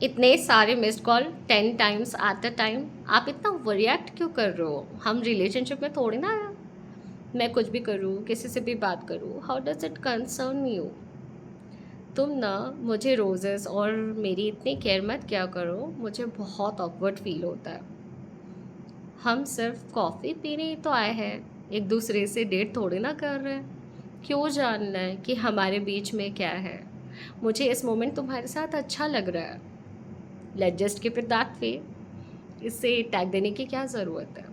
इतने सारे missed call 10 times at a time, आप इतना रिएक्ट क्यों कर रहे हो? हम रिलेशनशिप में थोड़ी ना मैं कुछ भी करूँ, किसी से भी बात करूँ, how does it concern you? तुम ना मुझे रोजेस और मेरी इतनी केयर मत किया करो, मुझे बहुत ऑकवर्ड फील होता है। हम सिर्फ कॉफ़ी पीने ही तो आए हैं, एक दूसरे से डेट थोड़ी ना कर रहे हैं। क्यों जानना है कि हमारे बीच में क्या है? मुझे इस मोमेंट तुम्हारे साथ अच्छा लग रहा है, let's just keep it that way. इससे टैग देने की क्या ज़रूरत है?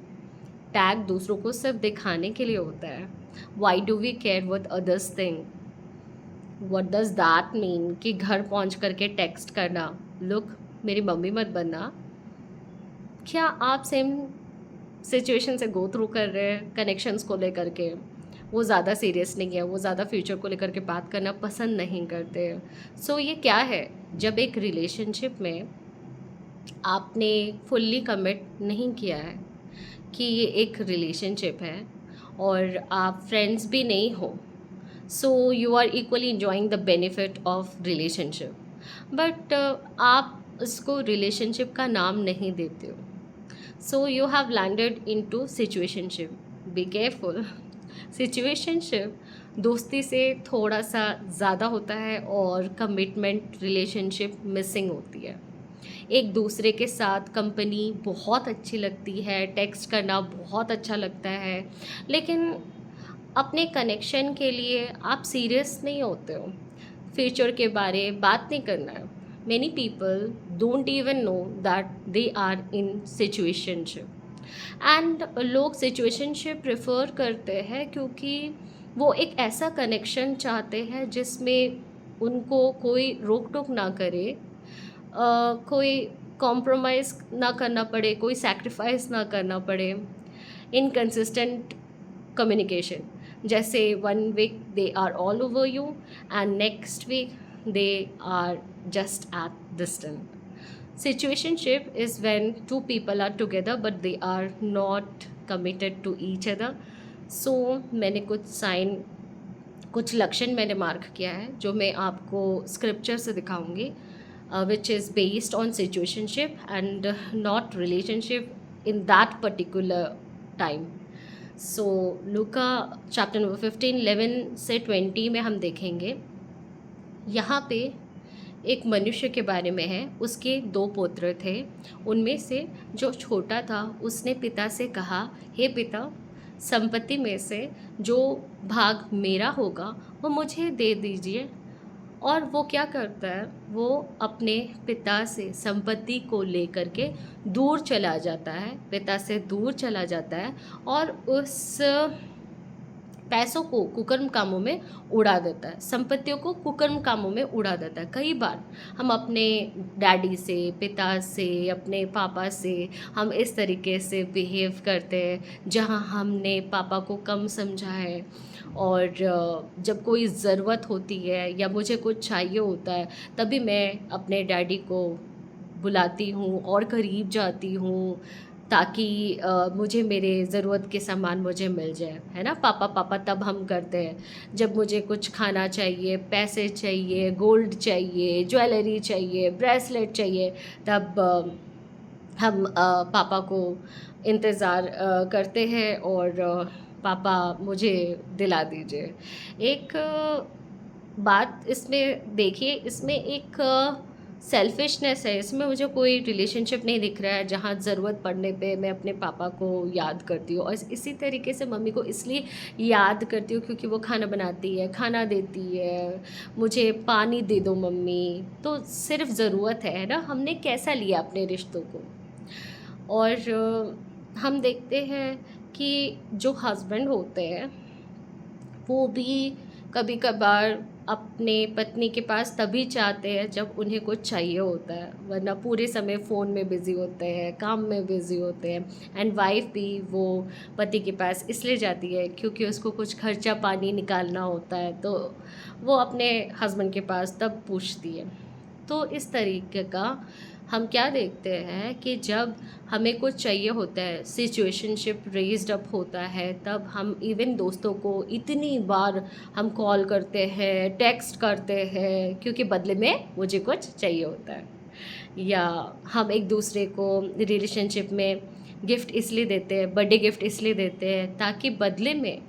टैग दूसरों को सिर्फ दिखाने के लिए होता है। Why do we care what others think? What does that mean कि घर पहुंच करके टेक्स्ट करना, लुक मेरी मम्मी मत बनना? क्या आप सेम सिचुएशन से गो थ्रू कर रहे हैं कनेक्शंस को लेकर के? वो ज़्यादा सीरियस नहीं है, वो ज़्यादा फ्यूचर को लेकर के बात करना पसंद नहीं करते। सो ये क्या है? जब एक रिलेशनशिप में आपने फुल्ली कमिट नहीं किया है कि ये एक रिलेशनशिप है और आप फ्रेंड्स भी नहीं हो, so you are equally enjoying the benefit of relationship, but आप उसको रिलेशनशिप का नाम नहीं देते हो, so you have landed into situationship. Be careful. Situationship दोस्ती से थोड़ा सा ज़्यादा होता है और कमिटमेंट रिलेशनशिप मिसिंग होती है। एक दूसरे के साथ कंपनी बहुत अच्छी लगती है, टेक्स्ट करना बहुत अच्छा लगता है, लेकिन अपने कनेक्शन के लिए आप सीरियस नहीं होते हो। फ्यूचर के बारे बात नहीं करना है। Many people don't even know that they are in situationship, and लोग सिचुएशनशिप प्रेफर करते हैं क्योंकि वो एक ऐसा कनेक्शन चाहते हैं जिसमें उनको कोई रोक टोक ना करे, कोई कॉम्प्रोमाइज़ ना करना पड़े, कोई सैक्रिफाइस ना करना पड़े। इनकंसिस्टेंट कम्युनिकेशन, जैसे one week they are all over you and next week they are just at distant. Situationship is when two people are together but they are not committed to each other. So मैंने कुछ लक्षण मैंने mark किया है जो मैं आपको scripture से दिखाऊंगी, which is based on situationship and not relationship in that particular time. So Luka chapter number 15 11 से 20 में हम देखेंगे, यहाँ पे एक मनुष्य के बारे में है। उसके दो पुत्र थे, उनमें से जो छोटा था उसने पिता से कहा, हे पिता, संपत्ति में से जो भाग मेरा होगा वो मुझे दे दीजिए। और वो क्या करता है, वो अपने पिता से संपत्ति को लेकर के दूर चला जाता है, पिता से दूर चला जाता है और उस पैसों को कुकर्म कामों में उड़ा देता है, संपत्तियों को कुकर्म कामों में उड़ा देता है। कई बार हम अपने डैडी से, पिता से, अपने पापा से हम इस तरीके से बिहेव करते हैं जहाँ हमने पापा को कम समझा है, और जब कोई ज़रूरत होती है या मुझे कुछ चाहिए होता है तभी मैं अपने डैडी को बुलाती हूँ और करीब जाती हूँ ताकि मुझे मेरे ज़रूरत के सामान मुझे मिल जाए, है ना? पापा पापा तब हम करते हैं जब मुझे कुछ खाना चाहिए, पैसे चाहिए, गोल्ड चाहिए, ज्वेलरी चाहिए, ब्रेसलेट चाहिए, तब हम पापा को इंतज़ार करते हैं और पापा मुझे दिला दीजिए। एक बात इसमें देखिए, इसमें एक सेल्फिशनेस है, इसमें मुझे कोई रिलेशनशिप नहीं दिख रहा है जहाँ ज़रूरत पड़ने पे मैं अपने पापा को याद करती हूँ। और इसी तरीके से मम्मी को इसलिए याद करती हूँ क्योंकि वो खाना बनाती है, खाना देती है, मुझे पानी दे दो मम्मी। तो सिर्फ ज़रूरत है ना? हमने कैसा लिया अपने रिश्तों को। और हम देखते हैं कि जो हस्बैंड होते हैं वो भी कभी कभार अपने पत्नी के पास तभी चाहते हैं जब उन्हें कुछ चाहिए होता है, वरना पूरे समय फ़ोन में बिज़ी होते हैं, काम में बिज़ी होते हैं। एंड वाइफ भी वो पति के पास इसलिए जाती है क्योंकि उसको कुछ खर्चा पानी निकालना होता है, तो वो अपने हस्बैंड के पास तब पूछती है। तो इस तरीके का हम क्या देखते हैं कि जब हमें कुछ चाहिए होता है, सिचुएशनशिप रेज्ड अप होता है, तब हम इवन दोस्तों को इतनी बार हम कॉल करते हैं, टेक्स्ट करते हैं क्योंकि बदले में मुझे कुछ चाहिए होता है। या हम एक दूसरे को रिलेशनशिप में गिफ्ट इसलिए देते हैं, बर्थडे गिफ्ट इसलिए देते हैं ताकि बदले में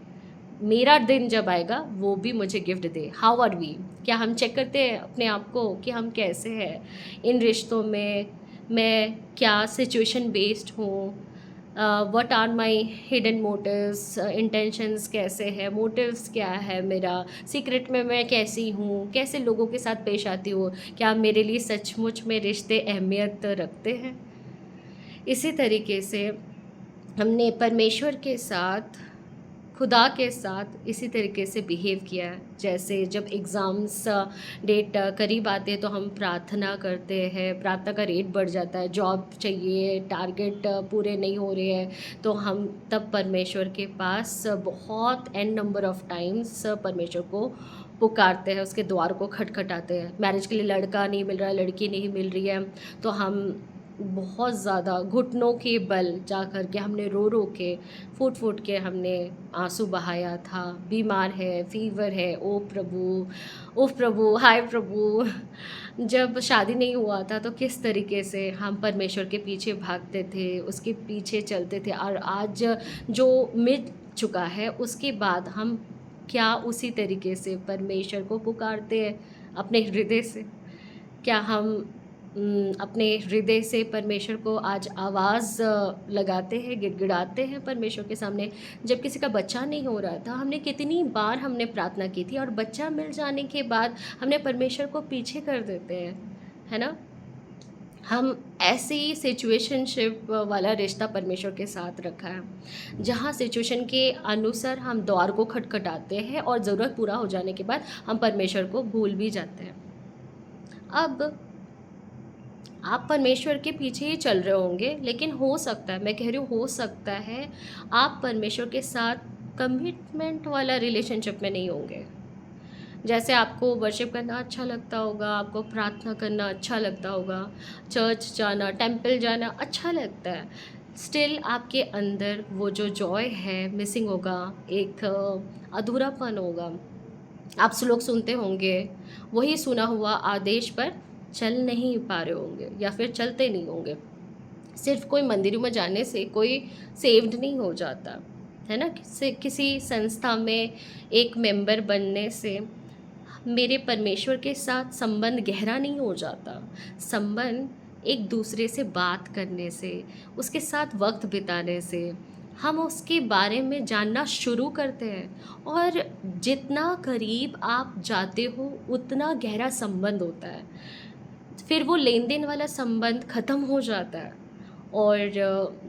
मेरा दिन जब आएगा वो भी मुझे गिफ्ट दे। How are we? क्या हम चेक करते हैं अपने आप को कि हम कैसे हैं इन रिश्तों में? मैं क्या सिचुएशन बेस्ड हूँ? What are my hidden motives, intentions कैसे है, मोटिव्स क्या है मेरा, सीक्रेट में मैं कैसी हूँ, कैसे लोगों के साथ पेश आती हूँ, क्या मेरे लिए सचमुच में रिश्ते अहमियत रखते हैं? इसी तरीके से हमने परमेश्वर के साथ, खुदा के साथ इसी तरीके से बिहेव किया है। जैसे जब एग्ज़ाम्स डेट करीब आते हैं तो हम प्रार्थना करते हैं, प्रार्थना का रेट बढ़ जाता है, जॉब चाहिए, टारगेट पूरे नहीं हो रहे हैं, तो हम तब परमेश्वर के पास बहुत एन नंबर ऑफ़ टाइम्स परमेश्वर को पुकारते हैं, उसके द्वार को खटखटाते हैं। मैरिज के लिए लड़का नहीं मिल रहा है, लड़की नहीं मिल रही है, तो हम बहुत ज़्यादा घुटनों के बल जा कर के हमने रो रो के, फूट फूट के हमने आंसू बहाया था। बीमार है, फीवर है, ओ प्रभु, ओह प्रभु, हाय प्रभु। जब शादी नहीं हुआ था तो किस तरीके से हम परमेश्वर के पीछे भागते थे, उसके पीछे चलते थे, और आज जो मिट चुका है उसके बाद हम क्या उसी तरीके से परमेश्वर को पुकारते हैं अपने हृदय से? क्या हम अपने हृदय से परमेश्वर को आज आवाज़ लगाते हैं, गिड़गिड़ाते हैं परमेश्वर के सामने? जब किसी का बच्चा नहीं हो रहा था, हमने कितनी बार हमने प्रार्थना की थी, और बच्चा मिल जाने के बाद हमने परमेश्वर को पीछे कर देते हैं, है ना? हम ऐसी सिचुएशनशिप वाला रिश्ता परमेश्वर के साथ रखा है, जहाँ सिचुएशन के अनुसार हम द्वार को खटखटाते हैं और ज़रूरत पूरा हो जाने के बाद हम परमेश्वर को भूल भी जाते हैं। अब आप परमेश्वर के पीछे ही चल रहे होंगे, लेकिन हो सकता है, मैं कह रही हूँ हो सकता है, आप परमेश्वर के साथ कमिटमेंट वाला रिलेशनशिप में नहीं होंगे। जैसे आपको वर्शिप करना अच्छा लगता होगा, आपको प्रार्थना करना अच्छा लगता होगा, चर्च जाना, टेंपल जाना अच्छा लगता है, स्टिल आपके अंदर वो जो जॉय है मिसिंग होगा, एक अधूरापन होगा। आप लोग सुनते होंगे, वही सुना हुआ आदेश पर चल नहीं पा रहे होंगे या फिर चलते नहीं होंगे। सिर्फ कोई मंदिरों में जाने से कोई सेव्ड नहीं हो जाता, है ना? किसी संस्था में एक मेंबर बनने से मेरे परमेश्वर के साथ संबंध गहरा नहीं हो जाता। संबंध एक दूसरे से बात करने से, उसके साथ वक्त बिताने से, हम उसके बारे में जानना शुरू करते हैं, और जितना करीब आप जाते हो उतना गहरा संबंध होता है। फिर वो लेन देन वाला संबंध ख़त्म हो जाता है, और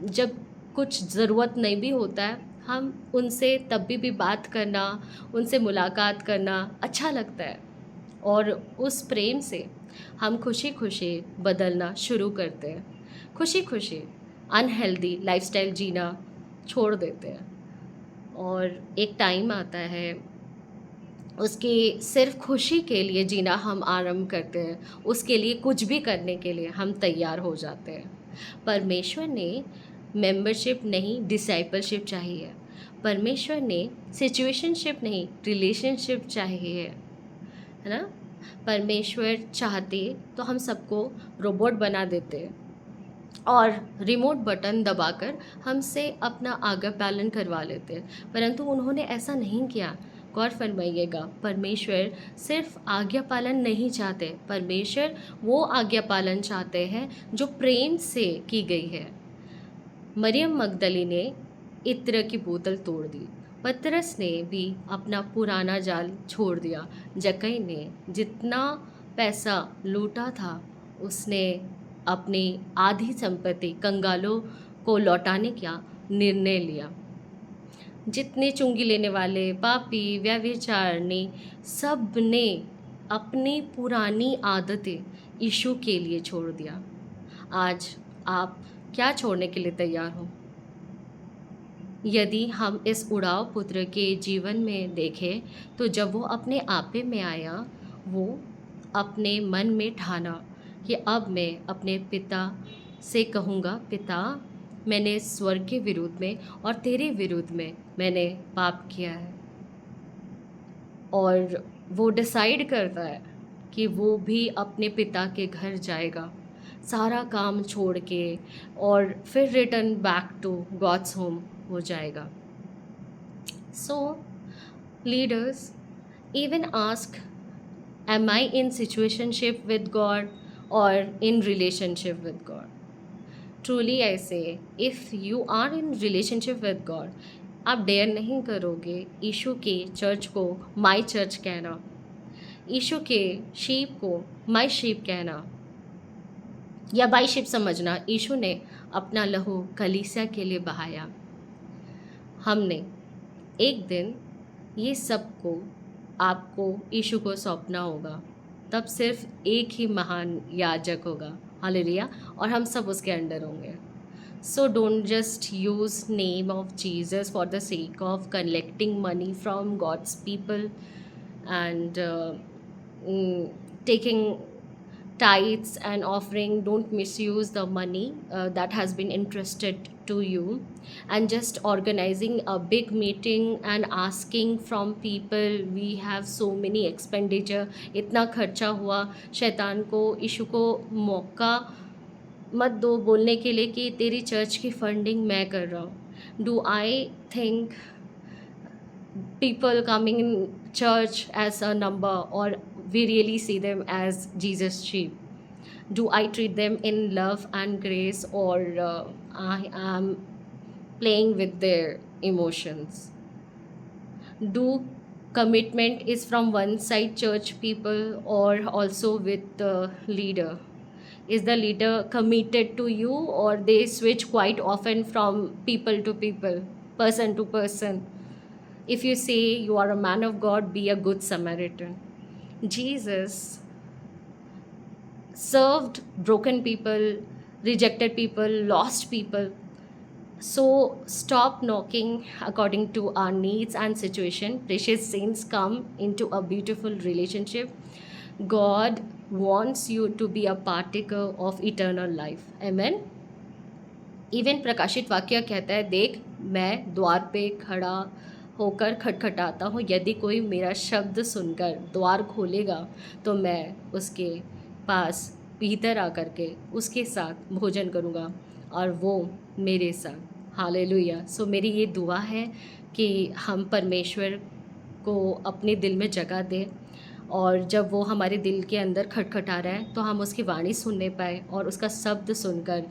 जब कुछ ज़रूरत नहीं भी होता है, हम उनसे तब भी बात करना, उनसे मुलाकात करना अच्छा लगता है, और उस प्रेम से हम खुशी खुशी बदलना शुरू करते हैं, खुशी खुशी अनहेल्दी लाइफस्टाइल जीना छोड़ देते हैं, और एक टाइम आता है उसकी सिर्फ खुशी के लिए जीना हम आरंभ करते हैं, उसके लिए कुछ भी करने के लिए हम तैयार हो जाते हैं। परमेश्वर ने मेंबरशिप नहीं, डिसाइपलशिप चाहिए। परमेश्वर ने सिचुएशनशिप नहीं, रिलेशनशिप चाहिए, है ना? परमेश्वर चाहते तो हम सबको रोबोट बना देते और रिमोट बटन दबाकर हमसे अपना आज्ञा पालन करवा लेते हैं, परंतु उन्होंने ऐसा नहीं किया। गौर फरमाइएगा, परमेश्वर सिर्फ आज्ञा पालन नहीं चाहते, परमेश्वर वो आज्ञा पालन चाहते हैं जो प्रेम से की गई है। मरियम मगदली ने इत्र की बोतल तोड़ दी, पतरस ने भी अपना पुराना जाल छोड़ दिया, जक्कई ने जितना पैसा लूटा था उसने अपनी आधी संपत्ति कंगालों को लौटाने का निर्णय लिया। जितने चुंगी लेने वाले, पापी, व्यभिचारिणी, सब ने अपनी पुरानी आदतें यीशु के लिए छोड़ दिया। आज आप क्या छोड़ने के लिए तैयार हो? यदि हम इस उड़ाव पुत्र के जीवन में देखें, तो जब वो अपने आपे में आया, वो अपने मन में ठाना कि अब मैं अपने पिता से कहूँगा, पिता, मैंने स्वर्ग के विरुद्ध में और तेरे विरुद्ध में मैंने पाप किया है। और वो डिसाइड करता है कि वो भी अपने पिता के घर जाएगा, सारा काम छोड़ के और फिर return back to God's home हो जाएगा. So leaders even ask, am I in situationship with God or in relationship with God? Truly I say, if you are in relationship with God, आप डेयर नहीं करोगे यीशु के church को माई church कहना, यीशु के sheep को माई शीप कहना, या बाई शीप समझना. यीशु ने अपना लहू कलीसिया के लिए बहाया. हमने एक दिन ये सबको आपको यीशु को सौंपना होगा. तब सिर्फ एक ही महान याजक होगा, हालेलुया, और हम सब उसके अंडर होंगे. So don't just use name of Jesus for the sake of collecting money from God's people and taking tithes and offering. Don't misuse the money that has been entrusted to you, and just organizing a big meeting and asking from people. We have so many expenditure, इतना खर्चा हुआ. शैतान को यीशु को मौका मत दो बोलने के लिए कि तेरी चर्च की फंडिंग मैं कर रहा हूँ. Do I think people coming in church as a number, or we really see them as Jesus sheep? Do I treat them in love and grace, or I am playing with their emotions? Do commitment is from one side church people or also with the leader? Is the leader committed to you, or they switch quite often from people to people, person to person? If you say you are a man of God, be a good Samaritan. Jesus served broken people, rejected people, lost people. So stop knocking according to our needs and situation. Precious saints, come into a beautiful relationship. God wants you to be a partaker of eternal life. Amen. Even प्रकाशित वाक्य कहता है, देख मैं द्वार पे खड़ा होकर खटखटाता हूँ, यदि कोई मेरा शब्द सुनकर द्वार खोलेगा तो मैं उसके पास भीतर आकर के उसके साथ भोजन करूँगा और वो मेरे साथ. हालेलुया. सो मेरी ये दुआ है कि हम परमेश्वर को अपने दिल में जगह दें, और जब वो हमारे दिल के अंदर खटखटा रहा है तो हम उसकी वाणी सुनने पाए, और उसका शब्द सुनकर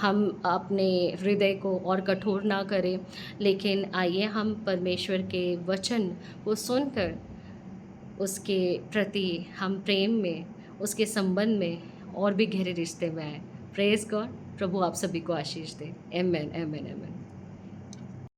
हम अपने हृदय को और कठोर ना करें, लेकिन आइए हम परमेश्वर के वचन को सुनकर उसके प्रति हम प्रेम में, उसके संबंध में और भी गहरे रिश्ते में आए. Praise God. प्रभु आप सभी को आशीष दे. आमेन, आमेन, आमेन.